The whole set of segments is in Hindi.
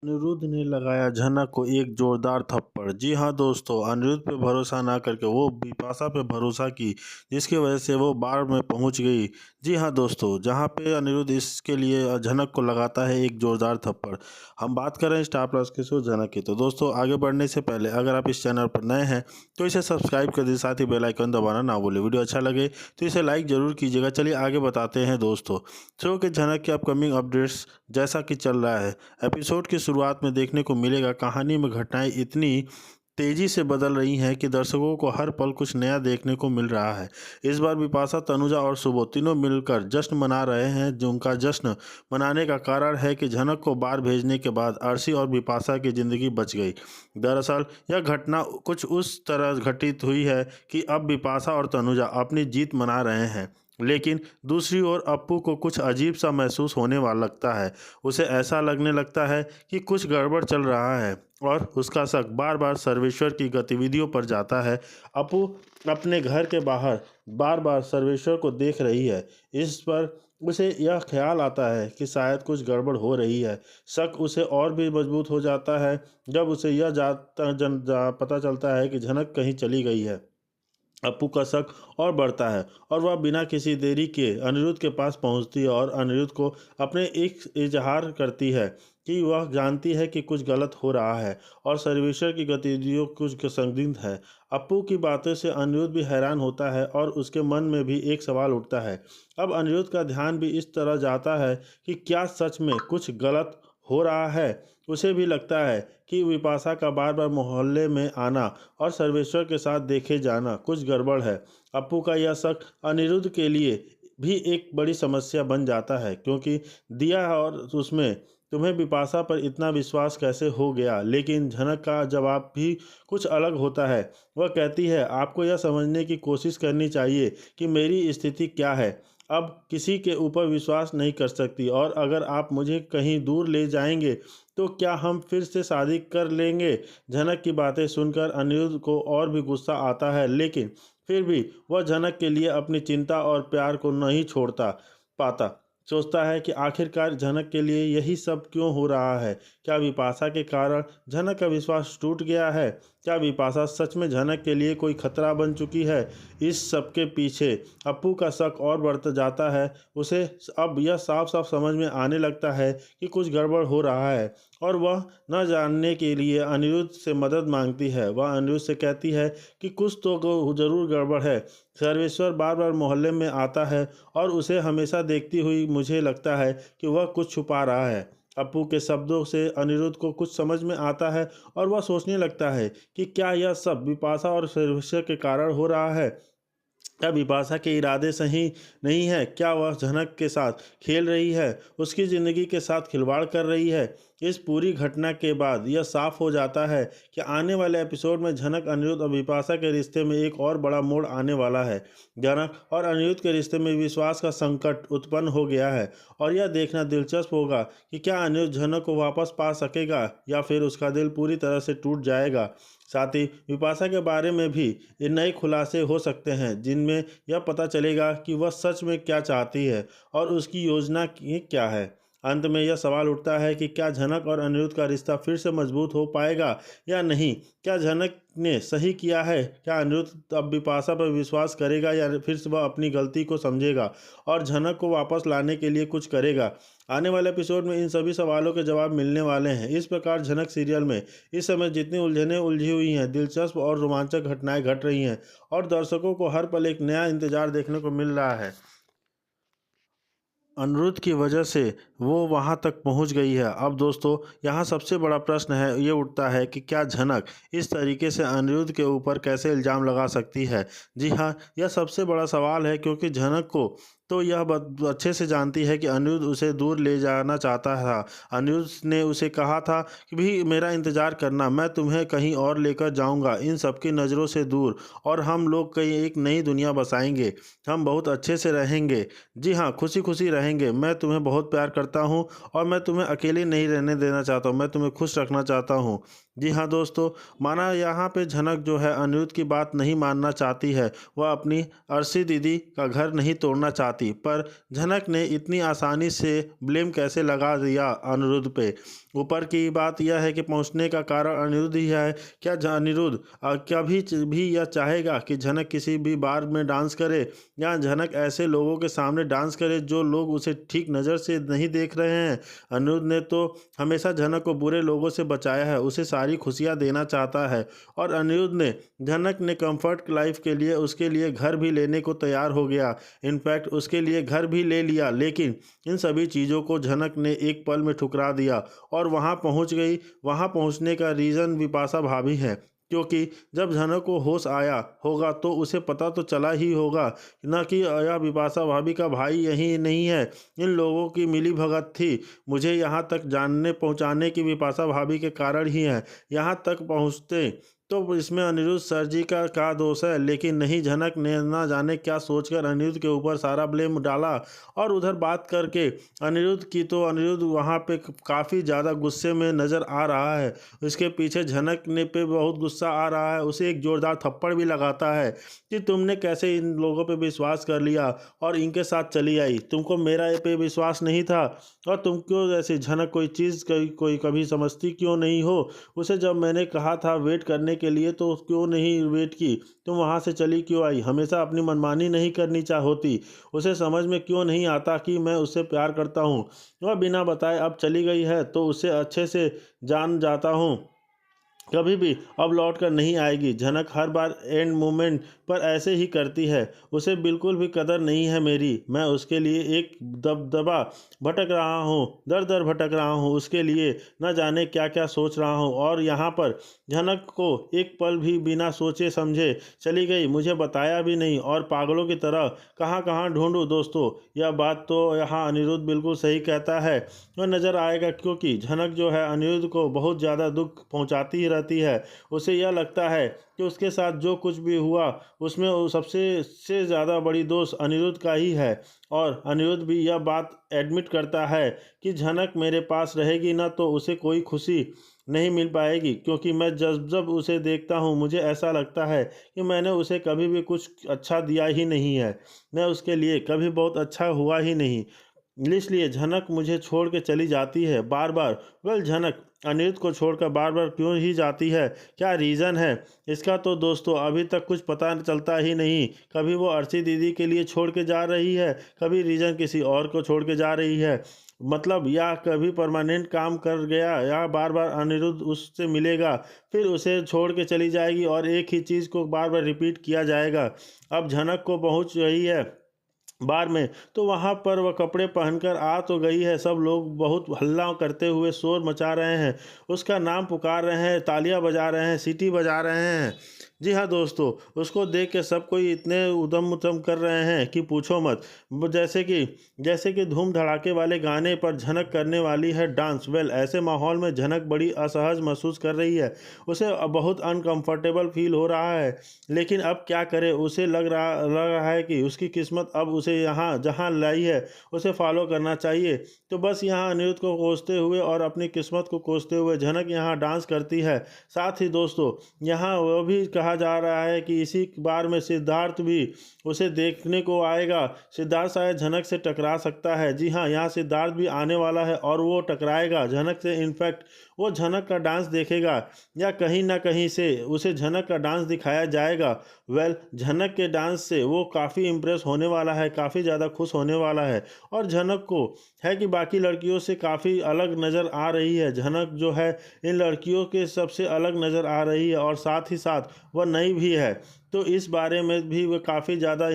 अनिरुद्ध ने लगाया झनक को एक जोरदार थप्पड़। जी हाँ दोस्तों, अनिरुद्ध पे भरोसा ना करके वो बिपाशा पे भरोसा की, जिसकी वजह से वो बाढ़ में पहुंच गई। जी हाँ दोस्तों, जहां पे अनिरुद्ध इसके लिए झनक को लगाता है एक जोरदार थप्पड़। हम बात कर रहे हैं स्टार प्लस के शो झनक की। तो दोस्तों, आगे बढ़ने से पहले अगर आप इस चैनल पर नए हैं तो इसे सब्सक्राइब कर दीजिए, साथ ही बेल आइकन दबाना ना भूलें। वीडियो अच्छा लगे तो इसे लाइक जरूर कीजिएगा। चलिए आगे बताते हैं दोस्तों, शो के झनक के अपकमिंग अपडेट्स जैसा कि चल रहा है। एपिसोड की शुरुआत में देखने को मिलेगा, कहानी में घटनाएं इतनी तेजी से बदल रही हैं कि दर्शकों को हर पल कुछ नया देखने को मिल रहा है। इस बार बिपाशा, तनुजा और सुबोध तीनों मिलकर जश्न मना रहे हैं। जो उनका जश्न मनाने का कारण है कि झनक को बाहर भेजने के बाद अर्शी और बिपाशा की जिंदगी बच गई। दरअसल यह घटना कुछ उस तरह घटित हुई है कि अब बिपाशा और तनुजा अपनी जीत मना रहे हैं, लेकिन दूसरी ओर अप्पू को कुछ अजीब सा महसूस होने वाला लगता है। उसे ऐसा लगने लगता है कि कुछ गड़बड़ चल रहा है और उसका शक बार बार सर्वेश्वर की गतिविधियों पर जाता है। अप्पू अपने घर के बाहर बार बार सर्वेश्वर को देख रही है। इस पर उसे यह ख्याल आता है कि शायद कुछ गड़बड़ हो रही है। शक उसे और भी मजबूत हो जाता है जब उसे यह पता चलता है कि झनक कहीं चली गई है। अप्पू का शक और बढ़ता है और वह बिना किसी देरी के अनिरुद्ध के पास पहुंचती है और अनिरुद्ध को अपने एक इजहार करती है कि वह जानती है कि कुछ गलत हो रहा है और सर्वेश्वर की गतिविधियों कुछ संदिग्ध है। अप्पू की बातों से अनिरुद्ध भी हैरान होता है और उसके मन में भी एक सवाल उठता है। अब अनिरुद्ध का ध्यान भी इस तरह जाता है कि क्या सच में कुछ गलत हो रहा है। उसे भी लगता है कि विपाशा का बार बार मोहल्ले में आना और सर्वेश्वर के साथ देखे जाना कुछ गड़बड़ है। अप्पू का यह शक अनिरुद्ध के लिए भी एक बड़ी समस्या बन जाता है, क्योंकि दिया और उसमें तुम्हें बिपाशा पर इतना विश्वास कैसे हो गया। लेकिन झनक का जवाब भी कुछ अलग होता है। वह कहती है, आपको यह समझने की कोशिश करनी चाहिए कि मेरी स्थिति क्या है। अब किसी के ऊपर विश्वास नहीं कर सकती और अगर आप मुझे कहीं दूर ले जाएंगे तो क्या हम फिर से शादी कर लेंगे। झनक की बातें सुनकर अनिरुद्ध को और भी गुस्सा आता है, लेकिन फिर भी वह झनक के लिए अपनी चिंता और प्यार को नहीं छोड़ता पाता। सोचता है कि आखिरकार झनक के लिए यही सब क्यों हो रहा है। क्या विपाशा के कारण झनक का विश्वास टूट गया है? क्या विपाशा सच में झनक के लिए कोई खतरा बन चुकी है? इस सब के पीछे अप्पू का शक और बढ़ता जाता है। उसे अब यह साफ साफ समझ में आने लगता है कि कुछ गड़बड़ हो रहा है और वह न जानने के लिए अनिरुद्ध से मदद मांगती है। वह अनिरुद्ध से कहती है कि कुछ तो जरूर गड़बड़ है। सर्वेश्वर बार बार मोहल्ले में आता है और उसे हमेशा देखती हुई मुझे लगता है कि वह कुछ छुपा रहा है। अप्पू के शब्दों से अनिरुद्ध को कुछ समझ में आता है और वह सोचने लगता है कि क्या यह सब बिपाशा और सर्वेश्वर के कारण हो रहा है। क्या बिपाशा के इरादे सही नहीं है? क्या वह झनक के साथ खेल रही है, उसकी ज़िंदगी के साथ खिलवाड़ कर रही है? इस पूरी घटना के बाद यह साफ हो जाता है कि आने वाले एपिसोड में झनक, अनिरुद्ध और बिपाशा के रिश्ते में एक और बड़ा मोड़ आने वाला है। झनक और अनिरुद्ध के रिश्ते में विश्वास का संकट उत्पन्न हो गया है और यह देखना दिलचस्प होगा कि क्या अनिरुद्ध झनक को वापस पा सकेगा या फिर उसका दिल पूरी तरह से टूट जाएगा। साथ ही बिपाशा के बारे में भी ये नए खुलासे हो सकते हैं, जिनमें यह पता चलेगा कि वह सच में क्या चाहती है और उसकी योजना क्या है। अंत में यह सवाल उठता है कि क्या झनक और अनिरुद्ध का रिश्ता फिर से मजबूत हो पाएगा या नहीं। क्या झनक ने सही किया है? क्या अनिरुद्ध अब बिपाशा पर विश्वास करेगा या फिर से वह अपनी गलती को समझेगा और झनक को वापस लाने के लिए कुछ करेगा। आने वाले एपिसोड में इन सभी सवालों के जवाब मिलने वाले हैं। इस प्रकार झनक सीरियल में इस समय जितनी उलझनें उलझी हुई हैं, दिलचस्प और रोमांचक घटनाएं घट रही हैं और दर्शकों को हर पल एक नया इंतजार देखने को मिल रहा है। अनिरुद्ध की वजह से वो वहां तक पहुंच गई है। अब दोस्तों, यहाँ सबसे बड़ा प्रश्न है ये उठता है कि क्या झनक इस तरीके से अनिरुद्ध के ऊपर कैसे इल्ज़ाम लगा सकती है। जी हाँ, यह सबसे बड़ा सवाल है, क्योंकि झनक को तो यह अच्छे से जानती है कि अनिरुद्ध उसे दूर ले जाना चाहता था। अनिरुद्ध ने उसे कहा था कि भी मेरा इंतज़ार करना, मैं तुम्हें कहीं और लेकर जाऊंगा, इन सबकी नज़रों से दूर, और हम लोग कहीं एक नई दुनिया बसाएंगे। हम बहुत अच्छे से रहेंगे। जी हाँ, खुशी खुशी रहेंगे। मैं तुम्हें बहुत प्यार करता हूँ और मैं तुम्हें अकेले नहीं रहने देना चाहता हूँ, मैं तुम्हें खुश रखना चाहता हूँ। जी हाँ दोस्तों, माना यहाँ पे झनक जो है अनिरुद्ध की बात नहीं मानना चाहती है। वह अपनी अर्शी दीदी का घर नहीं तोड़ना चाहती, पर झनक ने इतनी आसानी से ब्लेम कैसे लगा दिया अनिरुद्ध पे। ऊपर की बात यह है कि पहुंचने का कारण अनिरुद्ध ही है। क्या अनिरुद्ध कभी भी यह चाहेगा कि झनक किसी भी बार में डांस करे, या झनक ऐसे लोगों के सामने डांस करे जो लोग उसे ठीक नज़र से नहीं देख रहे हैं? अनिरुद्ध ने तो हमेशा झनक को बुरे लोगों से बचाया है, उसे सारी खुशियाँ देना चाहता है। और अनिरुद्ध ने झनक ने कंफर्ट लाइफ के लिए उसके लिए घर भी लेने को तैयार हो गया। इनफैक्ट उसके लिए घर भी ले लिया, लेकिन इन सभी चीज़ों को झनक ने एक पल में ठुकरा दिया और वहां पहुंच गई। वहां पहुंचने का रीज़न बिपाशा भाभी है, क्योंकि जब झनक को होश आया होगा तो उसे पता तो चला ही होगा न कि यह बिपाशा भाभी का भाई यही नहीं है। इन लोगों की मिली भगत थी। मुझे यहाँ तक जानने पहुँचाने की बिपाशा भाभी के कारण ही है। यहाँ तक पहुँचते तो इसमें अनिरुद्ध सर जी का क्या दोष है? लेकिन नहीं, झनक ने ना जाने क्या सोचकर अनिरुद्ध के ऊपर सारा ब्लेम डाला। और उधर बात करके अनिरुद्ध की, तो अनिरुद्ध वहाँ पे काफ़ी ज़्यादा गुस्से में नज़र आ रहा है। उसके पीछे झनक ने पे बहुत गुस्सा आ रहा है, उसे एक ज़ोरदार थप्पड़ भी लगाता है कि तुमने कैसे इन लोगों पे विश्वास कर लिया और इनके साथ चली आई? तुमको मेरा पे विश्वास नहीं था? और तुम क्यों ऐसे झनक कोई चीज़ कोई कभी समझती क्यों नहीं हो? उसे जब मैंने कहा था वेट करने के लिए तो क्यों नहीं वेट की? तुम वहाँ से चली क्यों आई? हमेशा अपनी मनमानी नहीं करनी होती। उसे समझ में क्यों नहीं आता कि मैं उससे प्यार करता हूँ? वह बिना बताए अब चली गई है तो उसे अच्छे से जान जाता हूँ, कभी भी अब लौट कर नहीं आएगी। झनक हर बार एंड मोमेंट पर ऐसे ही करती है। उसे बिल्कुल भी कदर नहीं है मेरी। मैं उसके लिए एक दबदबा भटक रहा हूँ, दर दर भटक रहा हूँ, उसके लिए न जाने क्या क्या सोच रहा हूँ। और यहाँ पर झनक को एक पल भी बिना सोचे समझे चली गई, मुझे बताया भी नहीं, और पागलों की तरह कहाँ कहाँ ढूंढूं। दोस्तों, यह बात तो यहाँ अनिरुद्ध बिल्कुल सही कहता है। वह नज़र आएगा, क्योंकि झनक जो है अनिरुद्ध को बहुत ज़्यादा दुख पहुँचाती ही रहती है। उसे यह लगता है कि उसके साथ जो कुछ भी हुआ उसमें वो सबसे से ज़्यादा बड़ी दोष अनिरुद्ध का ही है। और अनिरुद्ध भी यह बात एडमिट करता है कि झनक मेरे पास रहेगी ना तो उसे कोई खुशी नहीं मिल पाएगी, क्योंकि मैं जब जब उसे देखता हूँ मुझे ऐसा लगता है कि मैंने उसे कभी भी कुछ अच्छा दिया ही नहीं है। मैं उसके लिए कभी बहुत अच्छा हुआ ही नहीं, इसलिए झनक मुझे छोड़ के चली जाती है बार बार। वेल, झनक अनिरुद्ध को छोड़कर बार बार क्यों ही जाती है? क्या रीज़न है इसका? तो दोस्तों अभी तक कुछ पता चलता ही नहीं। कभी वो अर्ची दीदी के लिए छोड़ के जा रही है, कभी रीज़न किसी और को छोड़ के जा रही है। मतलब या कभी परमानेंट काम कर गया, या बार बार अनिरुद्ध उससे मिलेगा फिर उसे छोड़ के चली जाएगी और एक ही चीज़ को बार बार रिपीट किया जाएगा। अब झनक को पहुंच रही है बार में, तो वहाँ पर वह कपड़े पहनकर आ तो गई है। सब लोग बहुत हल्ला करते हुए शोर मचा रहे हैं, उसका नाम पुकार रहे हैं, तालियां बजा रहे हैं, सीटी बजा रहे हैं। जी हाँ दोस्तों, उसको देख के सब कोई इतने उदम उदम कर रहे हैं कि पूछो मत। जैसे कि धूम धड़ाके वाले गाने पर झनक करने वाली है डांस। वेल, ऐसे माहौल में झनक बड़ी असहज महसूस कर रही है। उसे बहुत अनकंफर्टेबल फील हो रहा है, लेकिन अब क्या करे? उसे लग रहा है कि उसकी किस्मत अब उसे यहाँ जहाँ लाई है उसे फॉलो करना चाहिए। तो बस यहाँ अनिरुद्ध को कोसते हुए और अपनी किस्मत को कोसते हुए झनक यहाँ डांस करती है। साथ ही दोस्तों, यहाँ वह भी कहा जा रहा है कि इसी बार में सिद्धार्थ भी उसे देखने को आएगा। सिद्धार्थ शायद झनक से टकरा सकता है। जी हाँ, यहाँ सिद्धार्थ भी आने वाला है और वो टकराएगा झनक से। इनफैक्ट वो झनक का डांस देखेगा, या कहीं ना कहीं से उसे झनक का डांस दिखाया जाएगा। वेल, झनक के डांस से वो काफ़ी इम्प्रेस होने वाला है, काफ़ी ज़्यादा खुश होने वाला है। और झनक को है कि बाकी लड़कियों से काफ़ी अलग नज़र आ रही है। झनक जो है इन लड़कियों के सबसे अलग नज़र आ रही है, और साथ ही साथ वह नई भी है। तो इस बारे में भी वह काफ़ी ज़्यादा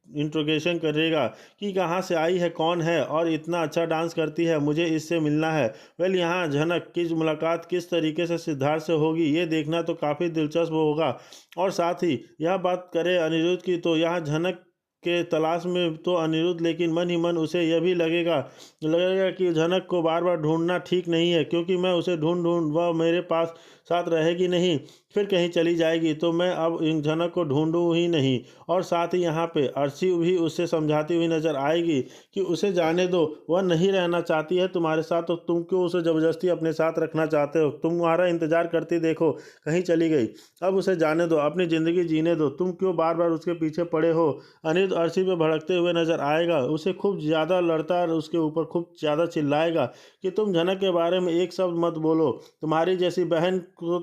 इंट्रोगेशन करेगा कि कहाँ से आई है, कौन है, और इतना अच्छा डांस करती है, मुझे इससे मिलना है। वेल, यहाँ झनक की मुलाकात किस तरीके से सिद्धार्थ से होगी ये देखना तो काफ़ी दिलचस्प होगा। और साथ ही यह बात करें अनिरुद्ध की, तो यहाँ झनक के तलाश में तो अनिरुद्ध, लेकिन मन ही मन उसे यह भी लगेगा कि झनक को बार बार ढूंढना ठीक नहीं है, क्योंकि मैं उसे ढूंढ वह मेरे पास साथ रहेगी नहीं, फिर कहीं चली जाएगी, तो मैं अब इन झनक को ढूंढूं ही नहीं। और साथ ही यहाँ पे अर्शी भी उससे समझाती हुई नजर आएगी कि उसे जाने दो, वह नहीं रहना चाहती है तुम्हारे साथ, तो तुम क्यों उसे ज़बरदस्ती अपने साथ रखना चाहते हो? तुम्हारा इंतजार करती देखो कहीं चली गई। अब उसे जाने दो, अपनी ज़िंदगी जीने दो, तुम क्यों बार बार उसके पीछे पड़े हो? अनिरुद्ध अनिरुद्ध अर्शी पे भड़कते हुए नजर आएगा, उसे खूब ज़्यादा लड़ता है और उसके ऊपर खूब ज़्यादा चिल्लाएगा कि तुम झनक के बारे में एक शब्द मत बोलो, तुम्हारी जैसी बहन को